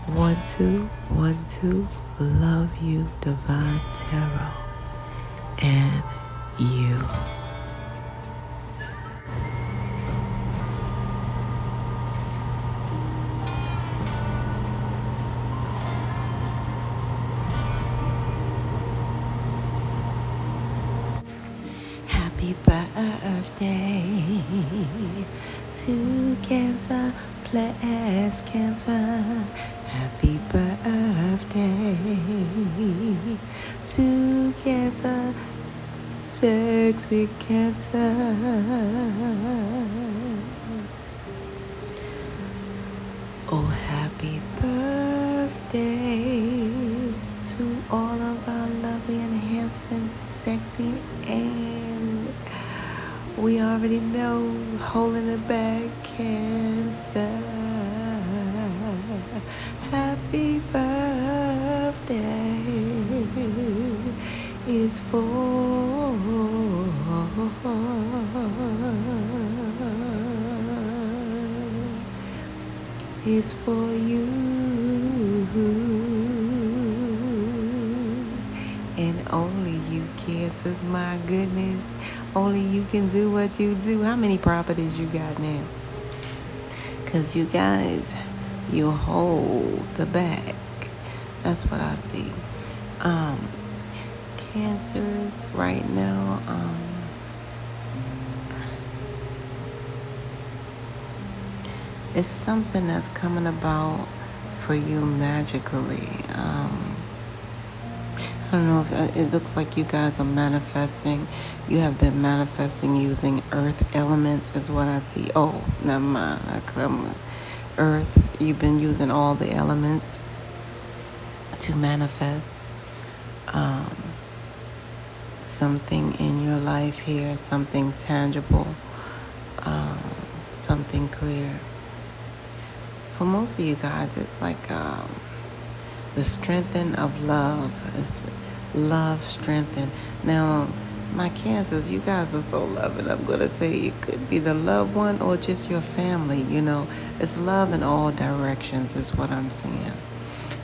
1 2 1 2. Love you, Divine Tarot, and you. Happy birthday to Cancer, bless Cancer. Happy birthday to Cancer, sexy Cancers. Oh, happy birthday to all of our lovely enhancements, sexy, and we already know, holding it back, Cancer. Happy birthday is for you, and only you, Cancers. My goodness, only you can do what you do. How many properties you got now? Because you guys, you hold the bag. That's what I see. Cancers right now, it's something that's coming about for you magically. I don't know if it looks like you guys are manifesting. You have been manifesting using earth elements is what I see. Oh, never mind. Earth, you've been using all the elements to manifest something in your life here, something tangible, something clear. For most of you guys, it's like the strengthening of love. It's love strengthened. Now, my Cancers, you guys are so loving. I'm going to say it could be the loved one or just your family. You know, it's love in all directions is what I'm saying.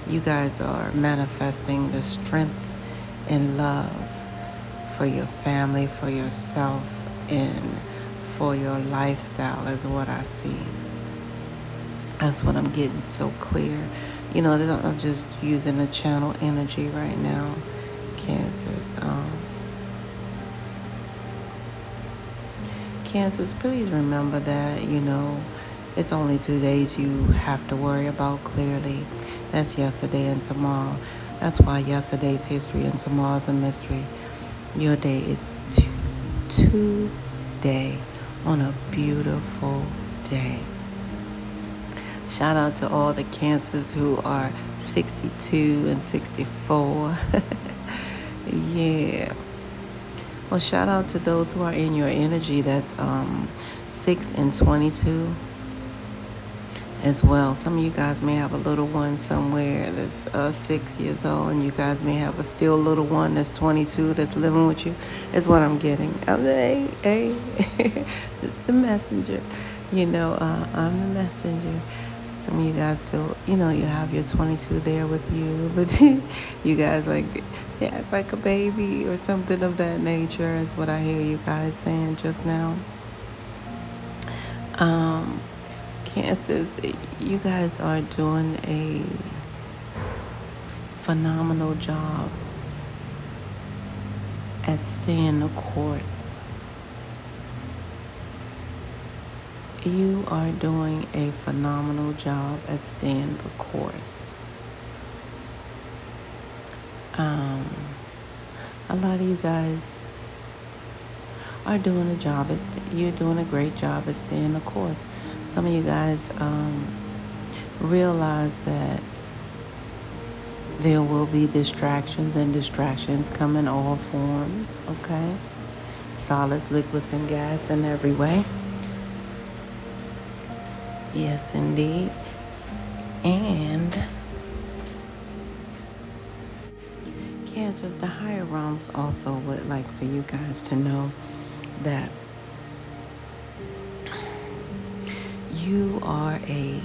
You guys are manifesting the strength and love for your family, for yourself, and for your lifestyle is what I see. That's what I'm getting so clear. You know, I'm just using the channel energy right now, Cancers. Cancers, please remember that, you know, it's only 2 days you have to worry about clearly. That's yesterday and tomorrow. That's why yesterday's history and tomorrow's a mystery. Your day is today on a beautiful day. Shout out to all the Cancers who are 62 and 64. Yeah. Well, shout out to those who are in your energy. That's 6 and 22 as well. Some of you guys may have a little one somewhere that's 6 years old, and you guys may have a still little one that's 22 that's living with you. Is what I'm getting. Hey, just the messenger. You know, I'm the messenger. Some of you guys still, you know, you have your 22 there with you, but you guys they act like a baby or something of that nature is what I hear you guys saying just now. Cancers, you guys are doing a phenomenal job at staying the course. You are doing a phenomenal job at staying the course. A lot of you guys are doing a job. You're doing a great job at staying the course. Some of you guys realize that there will be distractions, and distractions come in all forms, okay? Solids, liquids, and gas in every way. Yes, indeed. And Cancers, the higher realms also would like for you guys to know that you are a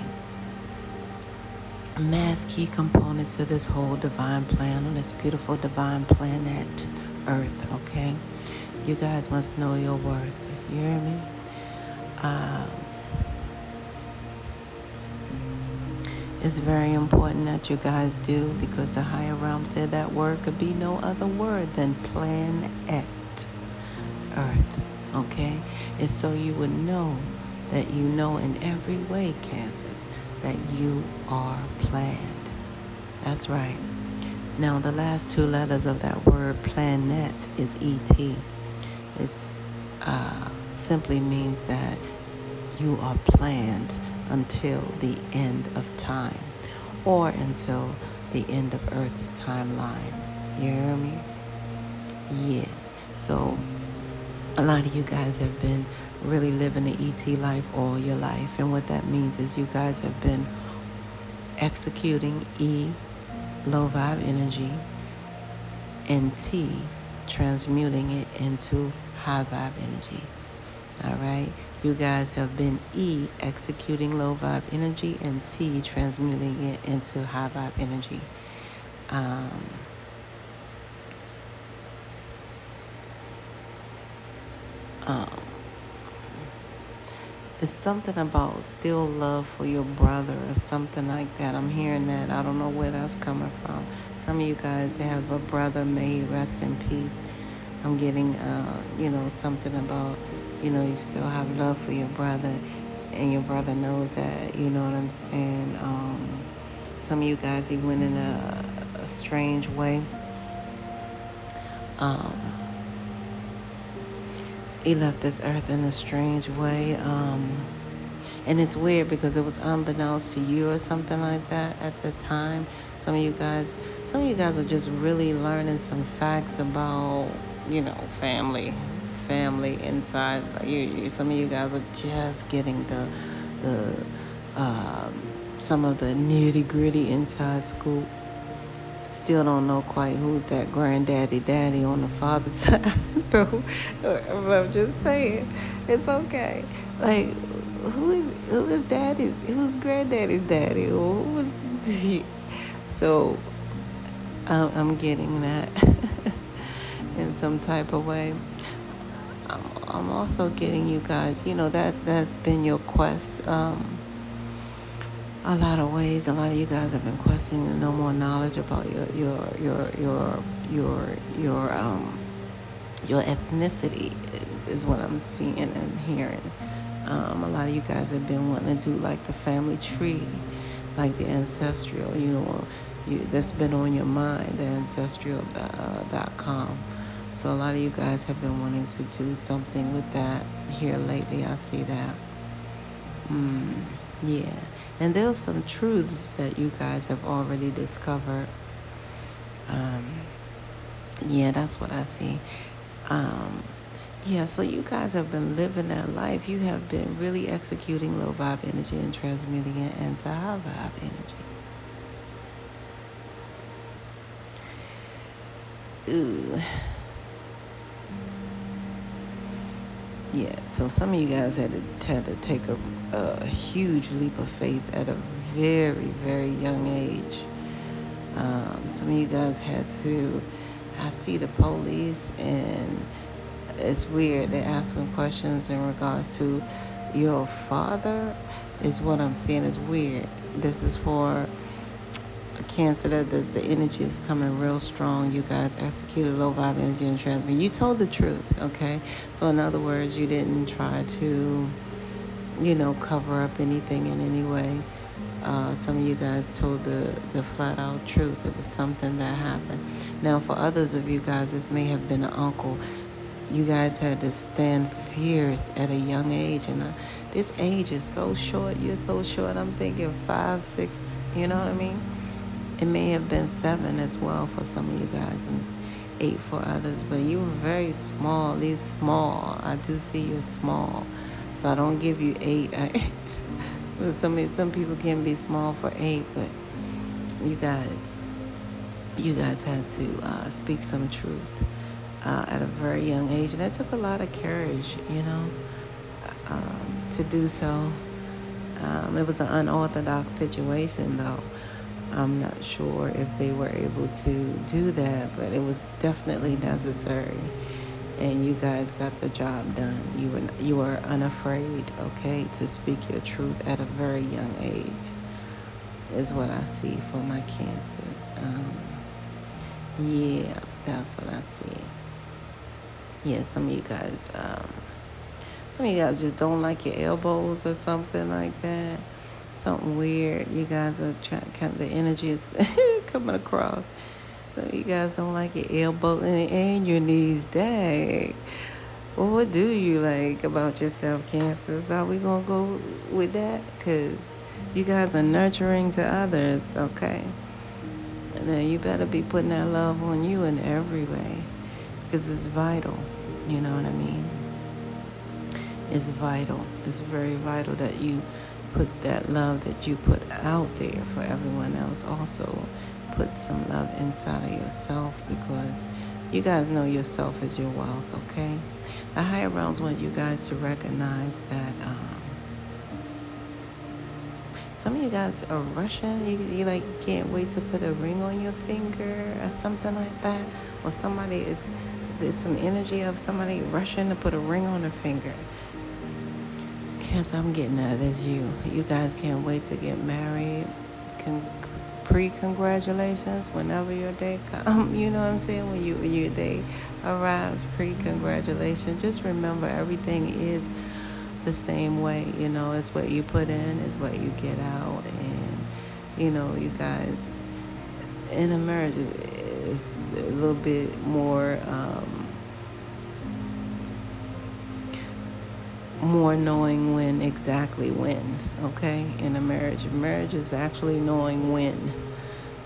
mass key component to this whole divine plan on this beautiful divine planet Earth, okay? You guys must know your worth. You hear me? Um, it's very important that you guys do, because the higher realm said that word could be no other word than planet Earth, okay? It's so you would know that you know in every way, Cancers, that you are planned. That's right. Now, the last two letters of that word, planet, is ET. It simply means that you are planned until the end of time, or until the end of Earth's timeline. You hear me? Yes. So a lot of you guys have been really living the ET life all your life. And what that means is you guys have been executing E, low vibe energy, and T, transmuting it into high vibe energy. All right? You guys have been E, executing low vibe energy, and T, transmuting it into high vibe energy. It's something about still love for your brother or something like that. I'm hearing that. I don't know where that's coming from. Some of you guys have a brother, may he rest in peace. I'm getting, something about, you still have love for your brother, and your brother knows that, you know what I'm saying? Some of you guys, he went in a strange way. He left this earth in a strange way. And it's weird because it was unbeknownst to you or something like that at the time. Some of you guys are just really learning some facts about, family inside. Some of you guys are just getting the some of the nitty gritty inside scoop. Still don't know quite who's that daddy on the father's side, though. I'm just saying, it's okay. Like, who is daddy? Who's granddaddy's daddy? Or who was? So, I'm getting that in some type of way. I'm also getting you guys. That's been your quest. A lot of ways. A lot of you guys have been questing to know more knowledge about your ethnicity is what I'm seeing and hearing. A lot of you guys have been wanting to do like the family tree, like the ancestral. That's been on your mind, the ancestral.com. So a lot of you guys have been wanting to do something with that here lately. I see that. Yeah. And there's some truths that you guys have already discovered. Yeah, that's what I see. So you guys have been living that life. You have been really executing low vibe energy and transmuting it into high vibe energy. Ooh. Yeah, so some of you guys had to take a huge leap of faith at a very, very young age. Some of you guys had to, I see the police, and it's weird. They're asking questions in regards to your father, is what I'm seeing is weird. This is for a Cancer, that the energy is coming real strong. You guys executed low vibe energy and transmit. You told the truth, okay? So in other words, you didn't try to, cover up anything in any way. Some of you guys told the flat out truth. It was something that happened. Now, for others of you guys, this may have been an uncle. You guys had to stand fierce at a young age, and this age is so short. You're so short. I'm thinking 5, 6. You know what I mean? It may have been 7 as well for some of you guys, and 8 for others. But you were very small. You're small. I do see you're small. So I don't give you 8. Some people can be small for 8, but you guys had to speak some truth at a very young age, and that took a lot of courage, to do so. It was an unorthodox situation, though. I'm not sure if they were able to do that, but it was definitely necessary. And you guys got the job done. You were unafraid, okay, to speak your truth at a very young age, is what I see for my cancers. Yeah, that's what I see. Yeah, some of you guys just don't like your elbows or something like that. Something weird. You guys are trying, kind of the energy is coming across. Some of you guys don't like your elbow and your knees. Dang. Well, what do you like about yourself, Cancers? Are we going to go with that? Because you guys are nurturing to others, okay? And then you better be putting that love on you in every way because it's vital. You know what I mean? It's vital. It's very vital that you put that love that you put out there for everyone else. Also, put some love inside of yourself because you guys know yourself is your wealth, okay? The higher realms want you guys to recognize that some of you guys are rushing. You like can't wait to put a ring on your finger or something like that. Or there's some energy of somebody rushing to put a ring on their finger. Cancer, I'm getting that. That's you. You guys can't wait to get married. Pre-congratulations whenever your day comes. You know what I'm saying? When your day arrives, pre-congratulations. Just remember, everything is the same way. You know, it's what you put in is what you get out. And, you know, you guys, in a marriage, is a little bit more... more knowing exactly when, okay? In a marriage is actually knowing when.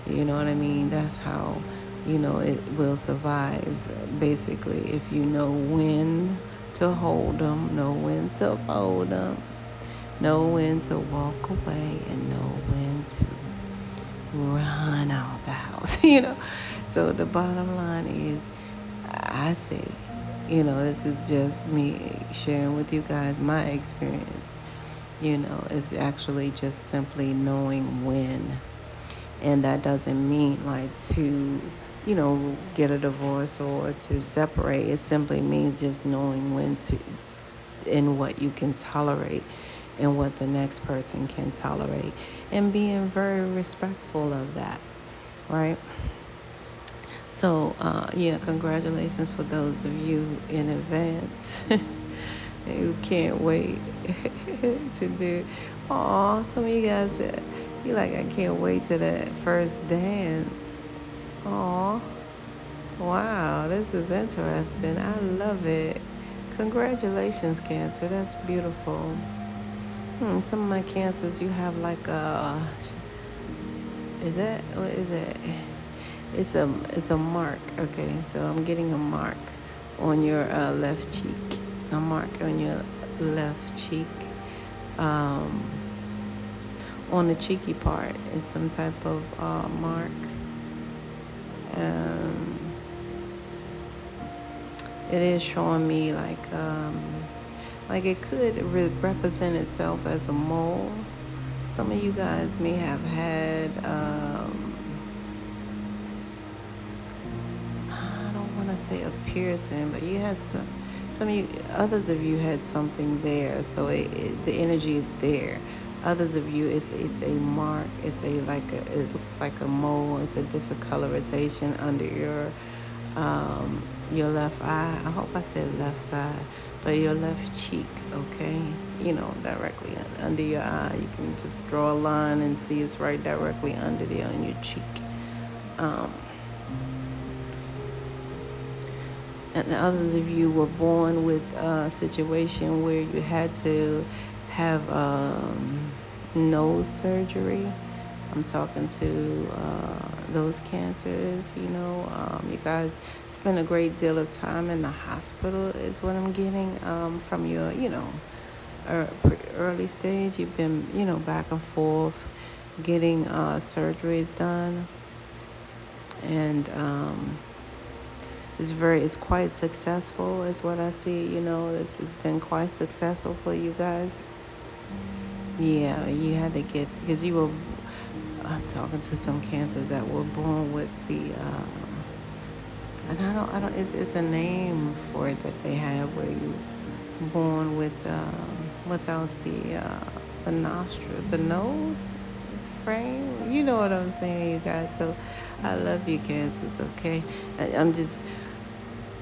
You know what I mean? That's how, it will survive, basically. If you know when to hold them, know when to fold them, know when to walk away, and know when to run out the house, So the bottom line is, I say, this is just me sharing with you guys my experience. It's actually just simply knowing when. And that doesn't mean like to, get a divorce or to separate. It simply means just knowing when to and what you can tolerate and what the next person can tolerate. And being very respectful of that, right? So, congratulations for those of you in advance who can't wait to do. Aw, some of you guys, you like, I can't wait to that first dance. Aw, wow, this is interesting. I love it. Congratulations, Cancer. That's beautiful. Some of my Cancers, you have like what is that? It's a mark, okay? So I'm getting a mark on your left cheek. A mark on your left cheek. On the cheeky part is some type of mark. It is showing me like it could represent itself as a mole. Some of you guys may have had I say a piercing, but you had others of you had something there, so the energy is there. Others of you, it's a mark. It looks like a mole. It's a discolorization under your left eye. I hope I said left side, but your left cheek, okay? Directly under your eye. You can just draw a line and see it's right directly under there on your cheek. And the others of you were born with a situation where you had to have nose surgery. I'm talking to those Cancers, you guys spend a great deal of time in the hospital is what I'm getting from your, early stage. You've been, back and forth getting surgeries done. And it's quite successful is what I see. This has been quite successful for you guys. Yeah, you had to get, because you were I'm talking to some cancers that were born with the, and I don't, it's a name for it that they have where you born with, without the nostril, the nose frame. You know what I'm saying, you guys. So I love you, cancers, okay? I'm just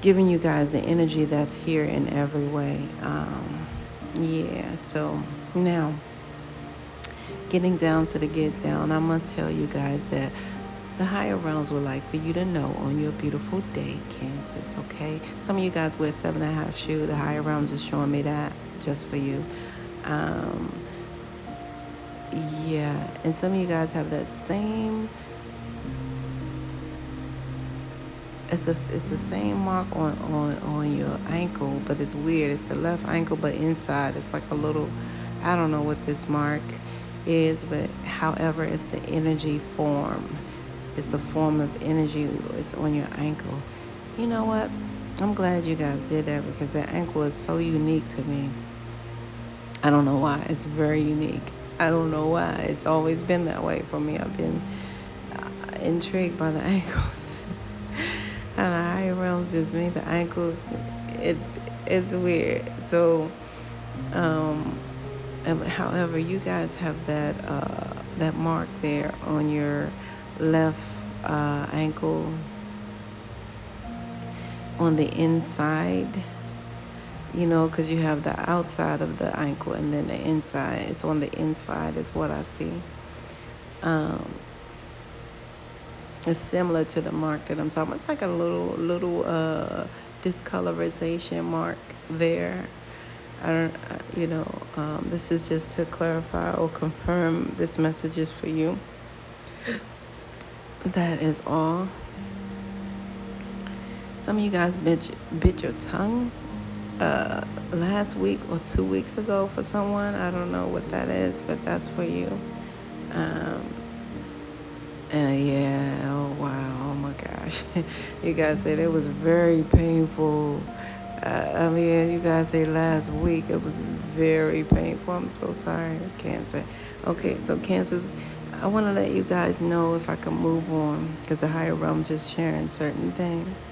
giving you guys the energy that's here in every way. Yeah, so now getting down to the get down, I must tell you guys that the higher realms would like for you to know on your beautiful day, cancers, okay? Some of you guys wear 7.5 shoe. The higher realms is showing me that just for you. Yeah, and some of you guys have that same, it's the same mark on your ankle, but it's weird. It's the left ankle, but inside it's like a little, I don't know what this mark is, but however, it's the energy form. It's a form of energy. It's on your ankle. You know what? I'm glad you guys did that because that ankle is so unique to me. I don't know why. It's very unique. I don't know why. It's always been that way for me. I've been intrigued by the ankles. And the higher realms just made the ankles. It's weird. So, however, you guys have that mark there on your left ankle on the inside. You know, because you have the outside of the ankle and then the inside. It's on the inside is what I see. It's similar to the mark that I'm talking about. It's like a little discolorization mark there. This is just to clarify or confirm this message is for you. That is all. Some of you guys bit your tongue last week or 2 weeks ago for someone. I don't know what that is, but that's for you. Yeah, oh wow, oh my gosh. You guys said it was very painful. You guys say last week it was very painful. I'm so sorry, Cancer. Okay, so Cancers, I want to let you guys know if I can move on because the higher realm just sharing certain things.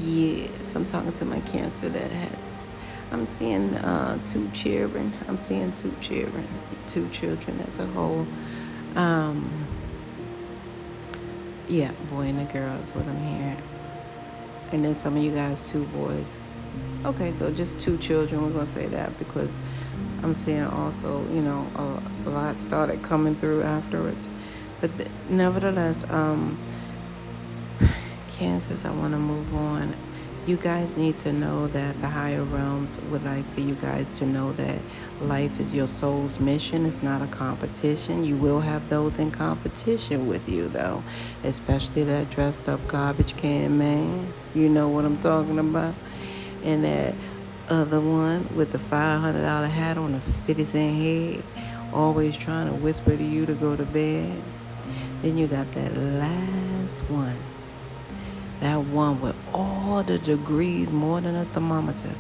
Yes, I'm talking to my Cancer that has, I'm seeing 2 children. I'm seeing 2 children, 2 children as a whole. Yeah, boy and a girl is what I'm hearing. And then some of you guys 2 boys. Okay, so just 2 children, we're going to say that because I'm seeing also, a lot started coming through afterwards. But nevertheless, Cancers, I want to move on. You guys need to know that the higher realms would like for you guys to know that life is your soul's mission. It's not a competition. You will have those in competition with you, though, especially that dressed up garbage can man. You know what I'm talking about. And that other one with the $500 hat on a 50-cent head, always trying to whisper to you to go to bed. Then you got that last one. That one with all the degrees, more than a thermometer,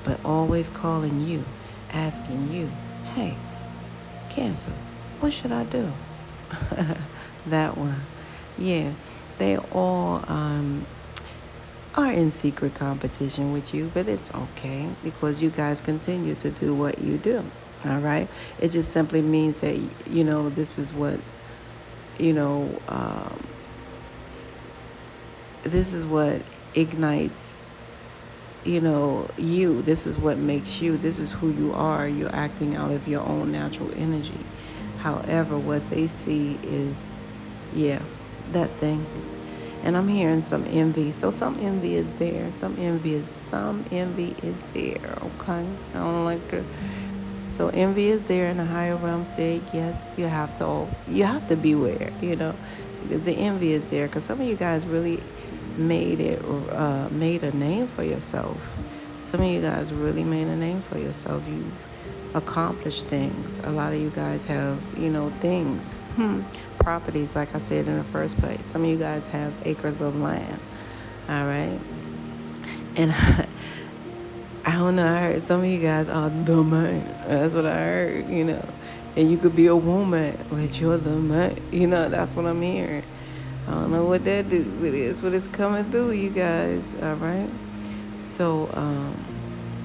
but always calling you, asking you, hey, Cancer, what should I do? That one. Yeah, they all are in secret competition with you, but it's okay because you guys continue to do what you do, all right? It just simply means that, this is what, this is what ignites, you. This is what makes you. This is who you are. You're acting out of your own natural energy. However, what they see is, that thing. And I'm hearing some envy. So some envy is there. Some envy is there, okay? I don't like to. So envy is there, and the higher realm said, yes, you have to beware, because the envy is there. Because some of you guys really made a name for yourself. Some of you guys really made a name for yourself. You accomplished things. A lot of you guys have, things, properties, like I said in the first place. Some of you guys have acres of land, all right? And I don't know, I heard some of you guys are the man. That's what I heard, And you could be a woman, but you're the man. That's what I'm hearing. I don't know what that do, but it's what it's coming through, you guys. All right. So,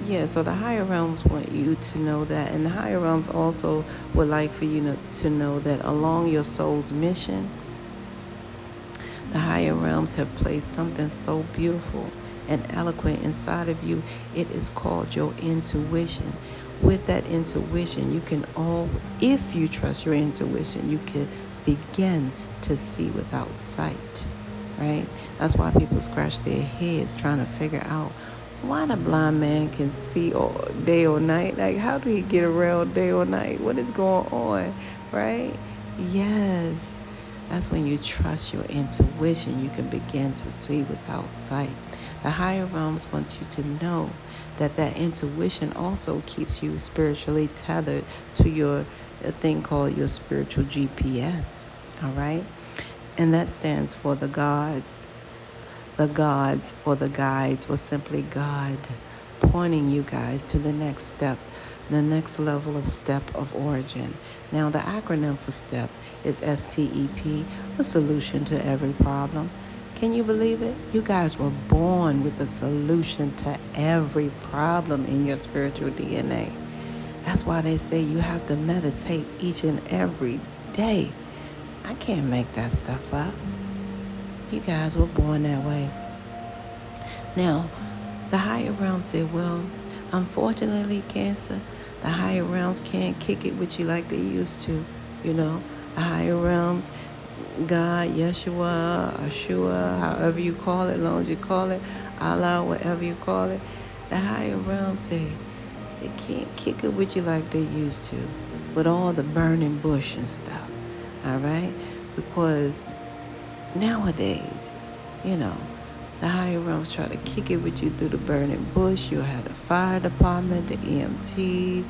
yeah, so the higher realms want you to know that. And the higher realms also would like for you to know that along your soul's mission, the higher realms have placed something so beautiful and eloquent inside of you. It is called your intuition. With that intuition, you can if you trust your intuition, you can begin to see without sight, right? That's why people scratch their heads trying to figure out why the blind man can see all day or night. Like, how do he get around day or night? What is going on, right? Yes. That's when you trust your intuition. You can begin to see without sight. The higher realms want you to know that intuition also keeps you spiritually tethered to a thing called your spiritual GPS. All right? And that stands for the gods or the guides, or simply God, pointing you guys to the next step, the next level of step of origin. Now, the acronym for STEP is STEP, a solution to every problem. Can you believe it? You guys were born with a solution to every problem in your spiritual DNA. That's why they say you have to meditate each and every day. I can't make that stuff up. You guys were born that way. Now, the higher realms said, well, unfortunately, Cancer, the higher realms can't kick it with you like they used to. The higher realms, God, Yeshua, Ashua, however you call it, as long as you call it, Allah, whatever you call it, the higher realms say they can't kick it with you like they used to, with all the burning bush and stuff, all right? Because nowadays, the higher realms try to kick it with you through the burning bush. You'll have the fire department, the EMTs,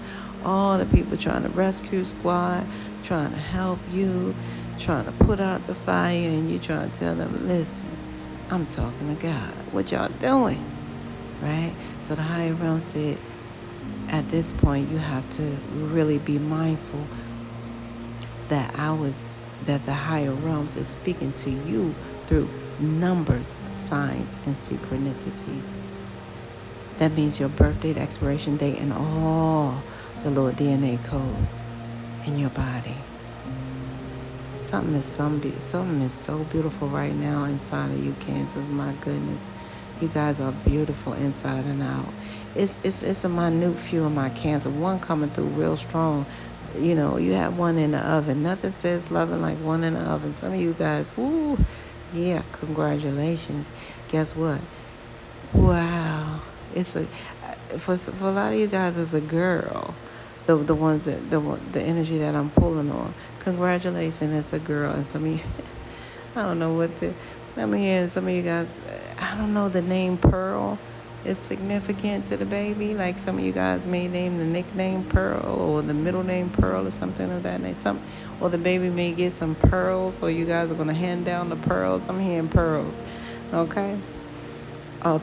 all the people trying to rescue squad, trying to help you, trying to put out the fire, and you trying to tell them, listen, I'm talking to God. What y'all doing? Right? So the higher realm said, at this point, you have to really be mindful that the higher realms is speaking to you through numbers, signs, and synchronicities. That means your birth date, expiration date, and all the little DNA codes in your body. Something is so beautiful right now inside of you, Cancers. My goodness, you guys are beautiful inside and out. It's a minute few of my Cancer. One coming through real strong. You have one in the oven. Nothing says loving like one in the oven. Some of you guys, woo, yeah, congratulations. Guess what? Wow, for a lot of you guys, it's a girl. The ones that the energy that I'm pulling on. Congratulations, it's a girl. And some of you, I don't know what some of you guys, I don't know the name Pearl is significant to the baby. Like some of you guys may name the nickname Pearl or the middle name Pearl or something of that name. Or the baby may get some pearls, or you guys are going to hand down the pearls. I'm hearing pearls. Okay? I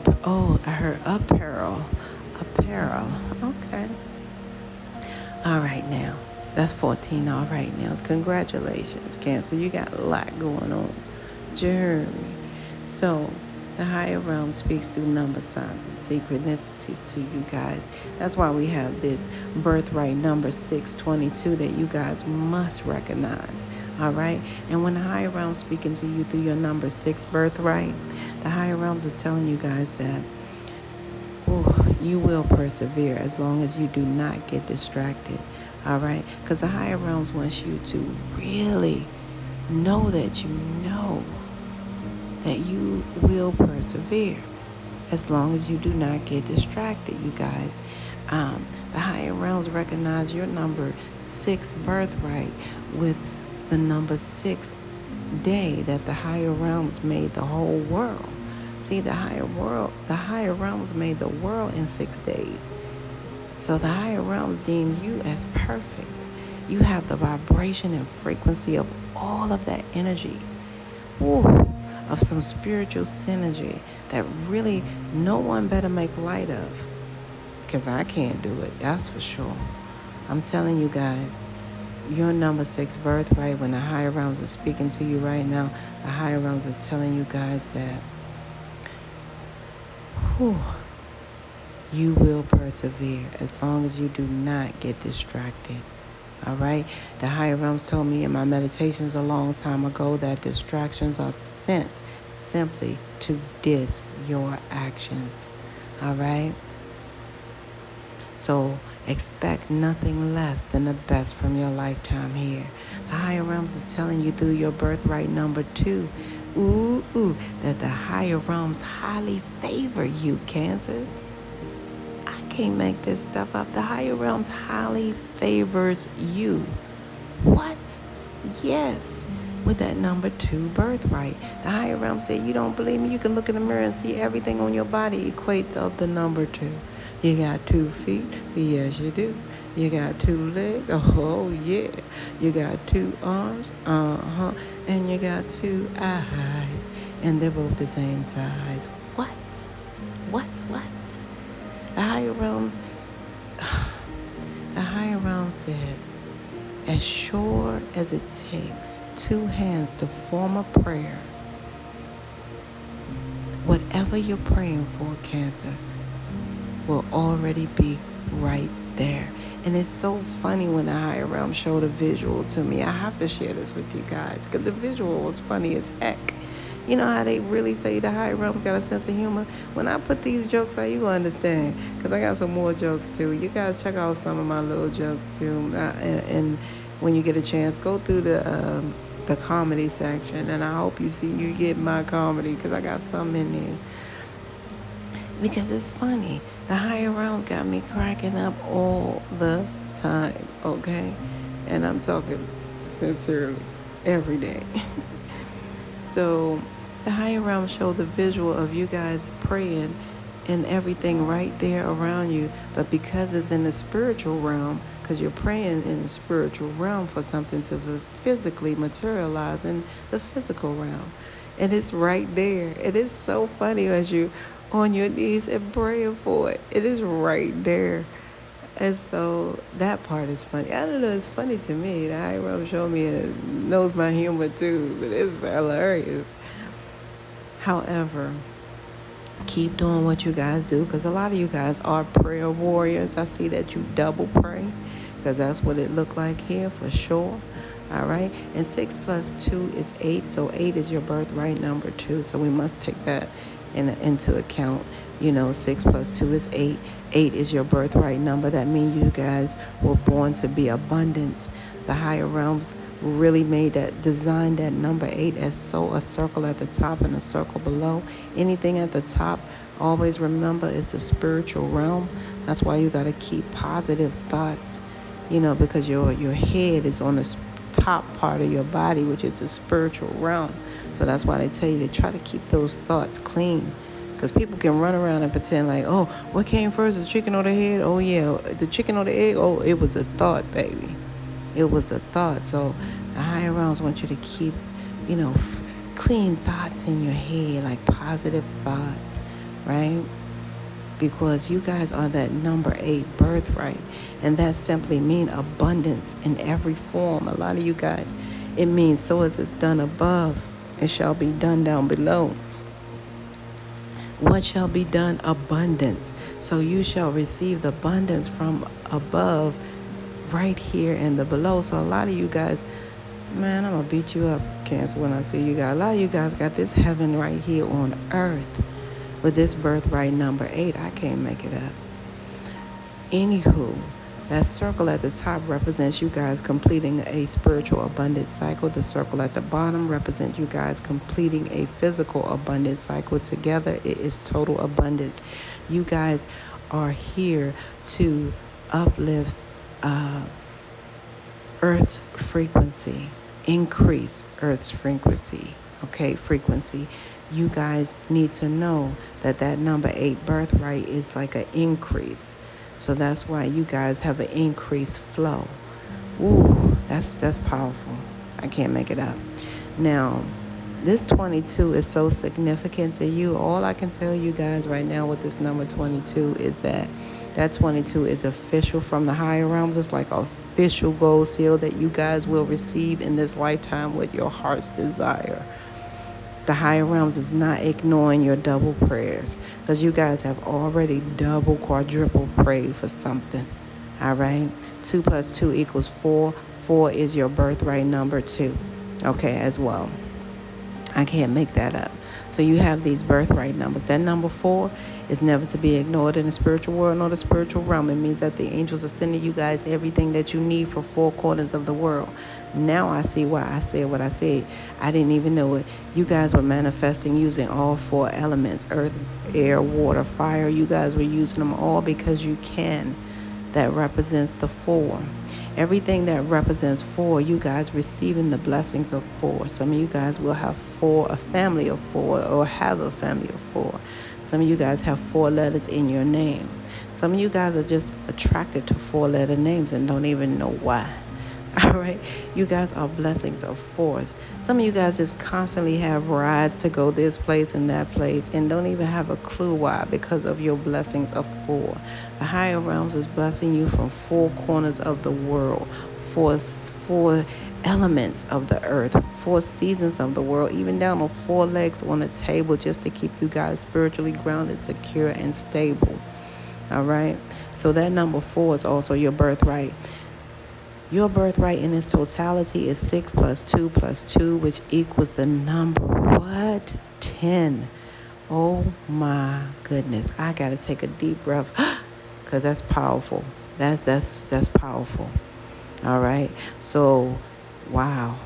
heard apparel. Okay. All right now. That's 14 all right now. Congratulations, Cancer. You got a lot going on. Jeremy. So, the higher realm speaks through number, signs, and synchronicities to you guys. That's why we have this birthright number 622 that you guys must recognize. All right? And when the higher realm speaking to you through your number 6 birthright, the higher realms is telling you guys that you will persevere as long as you do not get distracted. All right? Because the higher realms wants you to really know that that you will persevere as long as you do not get distracted, you guys. The higher realms recognize your number 6 birthright with the number 6 day that the higher realms made the whole world. See, the higher realms made the world in 6 days. So the higher realms deem you as perfect. You have the vibration and frequency of all of that energy. Of some spiritual synergy that really no one better make light of. Because I can't do it, that's for sure. I'm telling you guys, Your number 6 birthright, when the higher realms are speaking to you right now, the higher realms is telling you guys that whew, you will persevere as long as you do not get distracted. All right? The higher realms told me in my meditations a long time ago that distractions are sent simply to dis your actions. All right? So expect nothing less than the best from your lifetime here. The higher realms is telling you through your birthright number 2, that the higher realms highly favor you, Kansas. I can't make this stuff up. The higher realms highly favors you. What? Yes. With that number 2 birthright. The higher realm said, you don't believe me? You can look in the mirror and see everything on your body equate of the number 2. You got 2 feet? Yes, you do. You got 2 legs? Oh, yeah. You got 2 arms? And you got 2 eyes. And they're both the same size. What? The higher realms, said, as sure as it takes 2 hands to form a prayer, whatever you're praying for, Cancer, will already be right there. And it's so funny when the higher realm showed a visual to me. I have to share this with you guys because the visual was funny as heck. You know how they really say the higher realms got a sense of humor? When I put these jokes out, you understand, because I got some more jokes too. You guys check out some of my little jokes too. And when you get a chance, go through the comedy section, and I hope you get my comedy because I got some in there. Because it's funny. The higher realms got me cracking up all the time, okay? And I'm talking sincerely every day. So the higher realms show the visual of you guys praying and everything right there around you. But because it's in the spiritual realm, because you're praying in the spiritual realm for something to physically materialize in the physical realm. And it's right there. It is so funny as you on your knees and praying for it. It is right there. And so that part is funny. I don't know, it's funny to me. The higher realm showed me it knows my humor too, but it's hilarious. However, keep doing what you guys do because a lot of you guys are prayer warriors. I see that you double pray because that's what it looked like here for sure. All right. And 6 plus 2 is 8. So 8 is your birthright number 2. So we must take that into account. 6 plus 2 is 8. 8 is your birthright number. That means you guys were born to be abundance. The higher realms really designed that number 8 as a circle at the top and a circle below. Anything at the top, always remember, is the spiritual realm. That's why you got to keep positive thoughts, because your head is on the top part of your body, which is the spiritual realm. So that's why they tell you to try to keep those thoughts clean. Because people can run around and pretend like, oh, what came first, the chicken or the head? Oh, yeah, the chicken or the egg? Oh, it was a thought, baby. It was a thought. So the higher realms want you to keep, clean thoughts in your head, like positive thoughts, right? Because you guys are that number 8 birthright. And that simply means abundance in every form. A lot of you guys, it means so as it's done above, it shall be done down below. What shall be done? Abundance. So you shall receive the abundance from above right here and the below. So a lot of you guys, man, I'm going to beat you up, Cancer, when I see you guys. A lot of you guys got this heaven right here on earth with this birthright number 8. I can't make it up. Anywho, that circle at the top represents you guys completing a spiritual abundance cycle. The circle at the bottom represents you guys completing a physical abundance cycle. Together, it is total abundance. You guys are here to uplift Earth's frequency, increase Earth's frequency. Okay, frequency. You guys need to know that number 8 birthright is like an increase. So that's why you guys have an increased flow. Ooh, that's powerful. I can't make it up. Now, this 22 is so significant to you. All I can tell you guys right now with this number 22 is that 22 is official from the higher realms. It's like official gold seal that you guys will receive in this lifetime with your heart's desire. The higher realms is not ignoring your double prayers, because you guys have already double, quadruple prayed for something. All right? 2 plus 2 equals 4. 4 is your birthright number 2. Okay, as well. I can't make that up. So you have these birthright numbers. That number 4 is never to be ignored in the spiritual world nor the spiritual realm. It means that the angels are sending you guys everything that you need for 4 corners of the world. Now I see why I said what I said. I didn't even know it. You guys were manifesting using all 4 elements: earth, air, water, fire. You guys were using them all because you can. That represents the 4. Everything that represents 4, you guys receiving the blessings of 4. Some of you guys will have 4, a family of 4, or have a family of 4. Some of you guys have 4 letters in your name. Some of you guys are just attracted to 4-letter names and don't even know why. All right, you guys are blessings of 4s. Some of you guys just constantly have rides to go this place and that place and don't even have a clue why, because of your blessings of 4. The higher realms is blessing you from 4 corners of the world, 4 elements of the earth, 4 seasons of the world, even down on 4 legs on a table, just to keep you guys spiritually grounded, secure, and stable. All right, so that number 4 is also your birthright. Your birthright in its totality is 6 plus 2 plus 2, which equals the number, what? 10. Oh my goodness. I got to take a deep breath because that's powerful. That's powerful. All right. So, wow.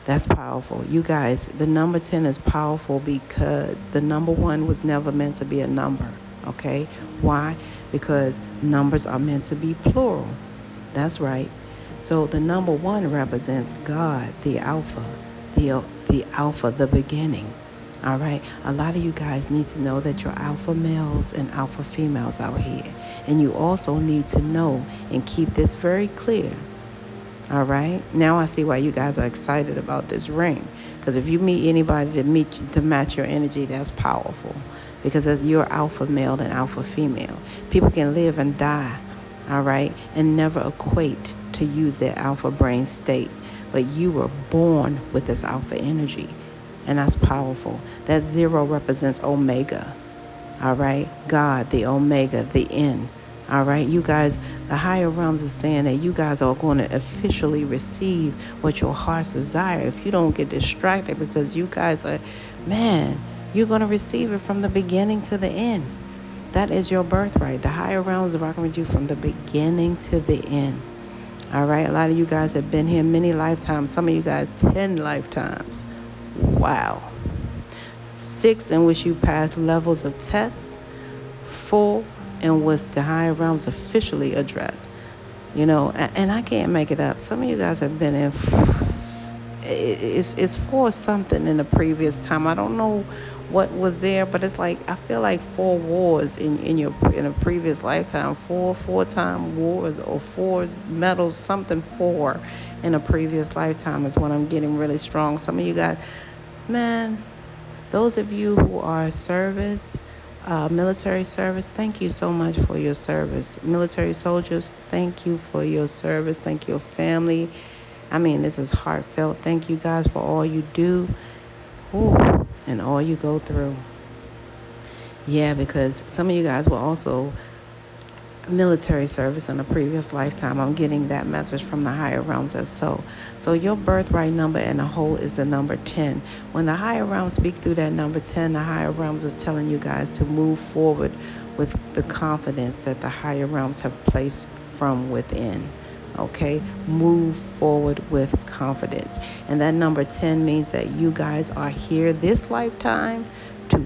That's powerful. You guys, the number 10 is powerful because the number 1 was never meant to be a number. Okay? Why? Because numbers are meant to be plural. That's right. So the number 1 represents God, the Alpha, the Alpha, the beginning. All right. A lot of you guys need to know that you're alpha males and alpha females out here. And you also need to know and keep this very clear. All right. Now I see why you guys are excited about this ring. Because if you meet anybody to match your energy, that's powerful. Because as you're alpha male and alpha female, people can live and die. All right. And never equate to use their alpha brain state. But you were born with this alpha energy. And that's powerful. That 0 represents Omega. All right. God, the Omega, the N. All right. You guys, the higher realms is saying that you guys are going to officially receive what your heart's desire. If you don't get distracted, because you guys are, man, you're going to receive it from the beginning to the end. That is your birthright. The higher realms are rocking with you from the beginning to the end. All right. A lot of you guys have been here many lifetimes. Some of you guys 10 lifetimes. Wow. 6 in which you pass levels of tests. 4 in which the higher realms officially address. You know, and I can't make it up. Some of you guys have been in, it's 4 something in the previous time. I don't know what was there, but it's like, I feel like 4 wars in a previous lifetime. 4-time wars, or 4 medals, something 4 in a previous lifetime is what I'm getting really strong. Some of you guys, man, those of you who are service, military service, thank you so much for your service. Military soldiers, thank you for your service. Thank your family. I mean, this is heartfelt. Thank you guys for all you do. Ooh, and all you go through. Yeah, because some of you guys were also military service in a previous lifetime. I'm getting that message from the higher realms as so. So your birthright number in a whole is the number 10. When the higher realms speak through that number 10, the higher realms is telling you guys to move forward with the confidence that the higher realms have placed from within. Okay, move forward with confidence. And that number 10 means that you guys are here this lifetime to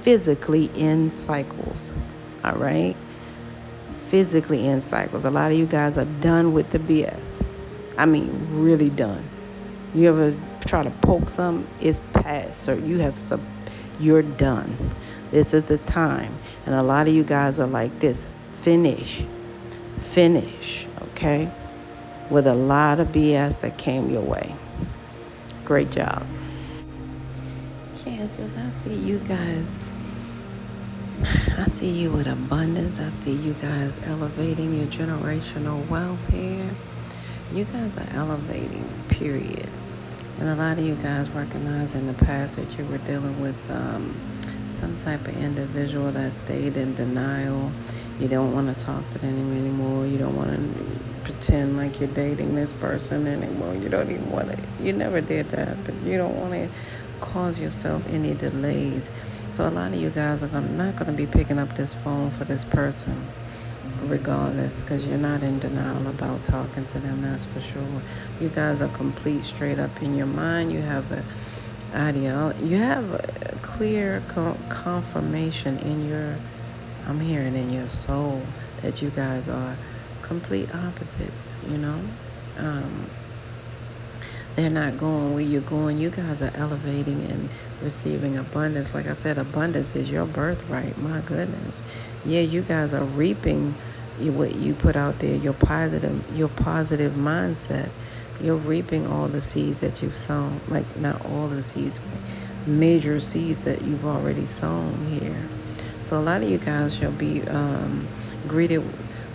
physically end cycles. All right, physically end cycles. A lot of you guys are done with the BS. I mean, really done. You ever try to poke something? It's past. So you're done. This is the time. And a lot of you guys are like this. Finish. Okay, with a lot of BS that came your way. Great job. Cancers, I see you guys. I see you with abundance. I see you guys elevating your generational wealth here. You guys are elevating, period. And a lot of you guys recognize in the past that you were dealing with some type of individual that stayed in denial. You don't want to talk to them anymore. You don't want to pretend like you're dating this person anymore. You don't even want to. You never did that, but you don't want to cause yourself any delays. So a lot of you guys are not going to be picking up this phone for this person regardless, because you're not in denial about talking to them, that's for sure. You guys are complete straight up in your mind. You have a ideology, you have a clear confirmation in your, I'm hearing in your soul, that you guys are complete opposites, um, they're not going where you're going. You guys are elevating and receiving abundance. Like I said, abundance is your birthright. My goodness. Yeah, you guys are reaping what you put out there, your positive mindset. You're reaping all the seeds that you've sown. Like, not all the seeds, but major seeds that you've already sown here. So a lot of you guys shall be greeted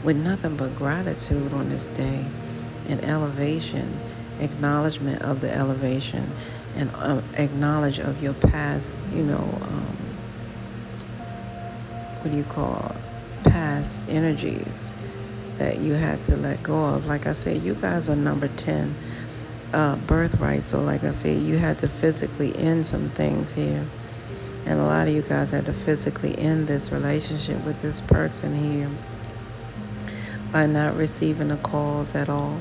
with nothing but gratitude on this day and elevation, acknowledgement of the elevation, and acknowledge of your past, what do you call, past energies that you had to let go of. Like I said, you guys are number 10 birthright. So like I said, you had to physically end some things here. And a lot of you guys had to physically end this relationship with this person here by not receiving the calls at all.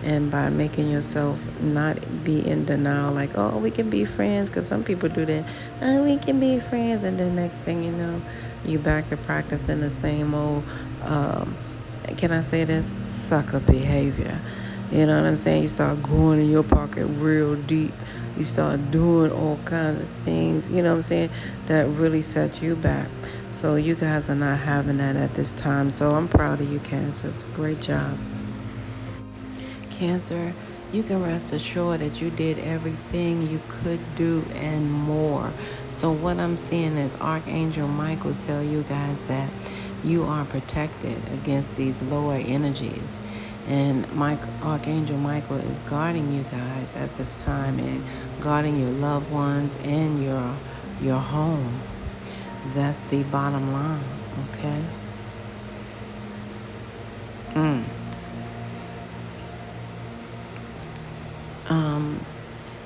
And by making yourself not be in denial, like, oh, we can be friends, because some people do that. Oh, we can be friends, and then next thing you know, you back to practicing the same old, can I say this, sucker behavior. You know what I'm saying? You start going in your pocket real deep. You start doing all kinds of things, you know what I'm saying, that really set you back. So you guys are not having that at this time. So I'm proud of you, Cancers. Great job. Cancer, you can rest assured that you did everything you could do and more. So what I'm seeing is Archangel Michael tell you guys that you are protected against these lower energies. And Archangel Michael is guarding you guys at this time, and guarding your loved ones and your home. That's the bottom line, okay?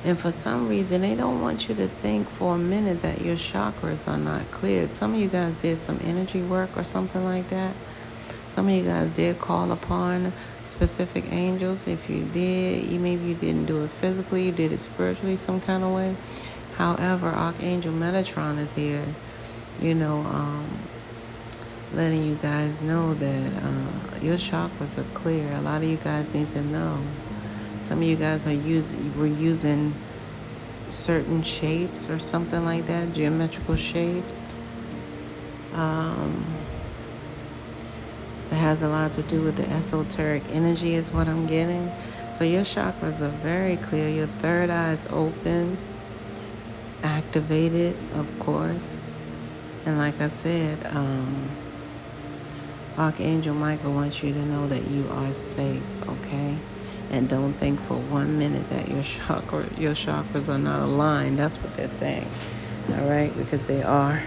And for some reason, they don't want you to think for a minute that your chakras are not clear. Some of you guys did some energy work or something like that. Some of you guys did call upon specific angels. If you did, maybe you didn't do it physically, you did it spiritually some kind of way. However, Archangel Metatron is here, letting you guys know that your chakras are clear. A lot of you guys need to know. Some of you guys were using certain shapes or something like that, geometrical shapes. That has a lot to do with the esoteric energy is what I'm getting. So your chakras are very clear. Your third eye is open, activated, of course. And like I said, Archangel Michael wants you to know that you are safe, okay? And don't think for 1 minute that your chakras are not aligned. That's what they're saying, all right? Because they are.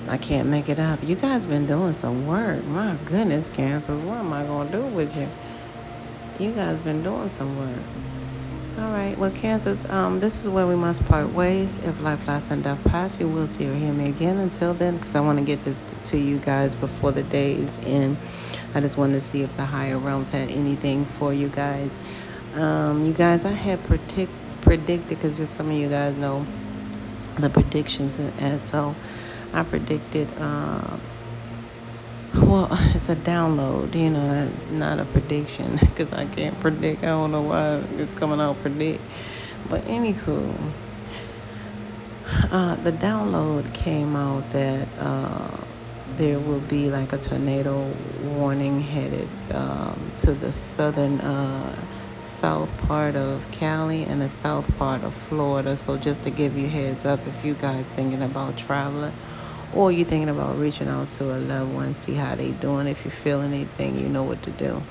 I can't make it up. You guys been doing some work. My goodness, Cancer. What am I going to do with you? You guys been doing some work. All right. Well, Cancers, this is where we must part ways. If life, lasts, and death pass, you will see or hear me again. Until then, because I want to get this to you guys before the day's end. I just wanted to see if the higher realms had anything for you guys. You guys, I had predicted, because just some of you guys know the predictions, and so I predicted, well, it's a download, not a prediction, because I can't predict. I don't know why it's coming out predict. But anywho, the download came out that there will be like a tornado warning headed to the southern south part of Cali and the south part of Florida. So just to give you heads up, if you guys thinking about traveling, or you're thinking about reaching out to a loved one, see how they doing. If you feel anything, you know what to do.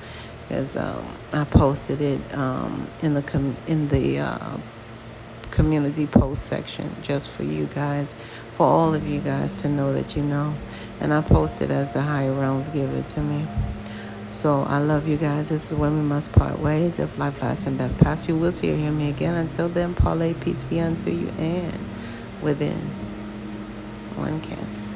because I posted it in the community post section just for you guys, for all of you guys to know that you know. And I posted as the higher realms give it to me. So I love you guys. This is when we must part ways. If life, lasts, and death pass, you will see or hear me again. Until then, parlay, peace be unto you, and within one Cancer.